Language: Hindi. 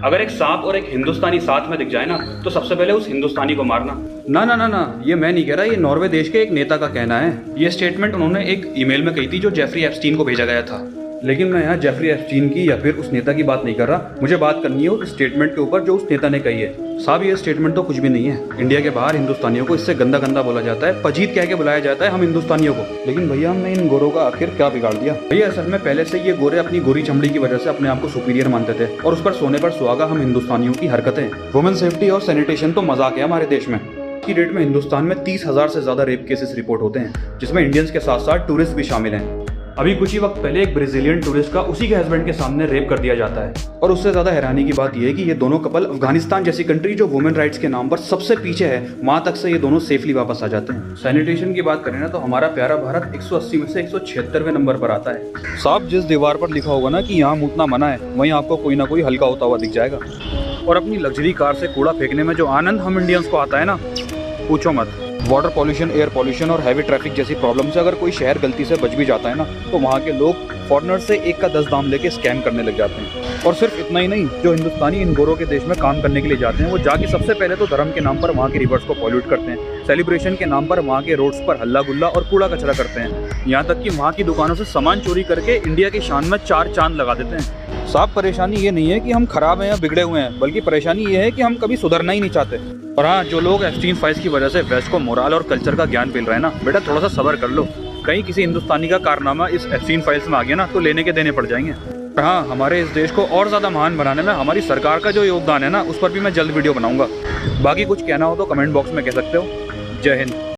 अगर एक सांप और एक हिंदुस्तानी साथ में दिख जाए ना, तो सबसे पहले उस हिंदुस्तानी को मारना। ना ना ना ना, ये मैं नहीं कह रहा, ये नॉर्वे देश के एक नेता का कहना है। ये स्टेटमेंट उन्होंने एक ईमेल में कही थी जो जेफरी एप्स्टीन को भेजा गया था। लेकिन मैं यहाँ जेफरी एप्स्टीन की या फिर उस नेता की बात नहीं कर रहा, मुझे बात करनी है उस स्टेटमेंट के ऊपर जो उस नेता ने कही है। साहब, ये स्टेटमेंट तो कुछ भी नहीं है। इंडिया के बाहर हिंदुस्तानियों को इससे गंदा गंदा बोला जाता है, पजीत कह के बुलाया जाता है हम हिंदुस्तानियों को। लेकिन भैया, हमने इन गोरों का आखिर क्या बिगाड़ दिया? भैया, असल में पहले से ये गोरे अपनी गोरी चमड़ी की वजह से अपने आप को सुपीरियर मानते थे, और उस पर सोने पर सुहागा हम हिंदुस्तानियों की हरकतें। वुमेन सेफ्टी और सैनिटेशन तो मजाक है हमारे देश में। की डेट में हिंदुस्तान में 30,000 से ज्यादा रेप केसेस रिपोर्ट होते हैं, जिसमें इंडियंस के साथ साथ टूरिस्ट भी शामिल हैं। अभी कुछ ही वक्त पहले एक ब्राजीलियन टूरिस्ट का उसी के हस्बैंड के सामने रेप कर दिया जाता है। और उससे ज्यादा हैरानी की बात यह है कि ये दोनों कपल अफगानिस्तान जैसी कंट्री जो वुमेन राइट्स के नाम पर सबसे पीछे है, वहां तक से ये दोनों सेफली वापस आ जाते हैं। सैनिटेशन की बात करें ना, तो हमारा प्यारा भारत 180 में से 176वें नंबर पर आता है। साहब, जिस दीवार पर लिखा होगा ना कि यहाँ मूतना मना है, वहीं आपको कोई ना कोई हल्का होता हुआ दिख जाएगा। और अपनी लग्जरी कार से कूड़ा फेंकने में जो आनंद हम इंडियंस को आता है ना, पूछो मत। वाटर पॉल्यूशन, एयर पॉल्यूशन और हैवी ट्रैफिक जैसी प्रॉब्लम से अगर कोई शहर गलती से बच भी जाता है ना, तो वहाँ के लोग फॉरेनर से 1 का 10 दाम लेके स्कैम करने लग जाते हैं। और सिर्फ इतना ही नहीं, जो हिंदुस्तानी इन गोरों के देश में काम करने के लिए जाते हैं, वो जाके सबसे पहले तो धर्म के नाम पर वहाँ के रिवर्स को पॉल्यूट करते हैं, सेलिब्रेशन के नाम पर वहाँ के रोड्स पर हल्ला गुल्ला और कूड़ा कचरा करते हैं, यहाँ तक कि वहाँ की दुकानों से सामान चोरी करके इंडिया की शान में 4 चांद लगा देते हैं। साहब, परेशानी ये नहीं है कि हम खराब हैं या बिगड़े हुए हैं, बल्कि परेशानी ये है कि हम कभी सुधरना ही नहीं चाहते। और हाँ, जो लोग एप्स्टीन फाइल्स की वजह से वेस्ट को मोरल और कल्चर का ज्ञान मिल रहा है ना, बेटा थोड़ा सा सब्र कर लो। कहीं किसी हिंदुस्तानी का कारनामा इस एप्स्टीन फाइल्स में आ गया ना, तो लेने के देने पड़ जाएंगे। हाँ, हमारे इस देश को और ज़्यादा महान बनाने में हमारी सरकार का जो योगदान है ना, उस पर भी मैं जल्द वीडियो बनाऊंगा। बाकी कुछ कहना हो तो कमेंट बॉक्स में कह सकते हो। जय हिंद।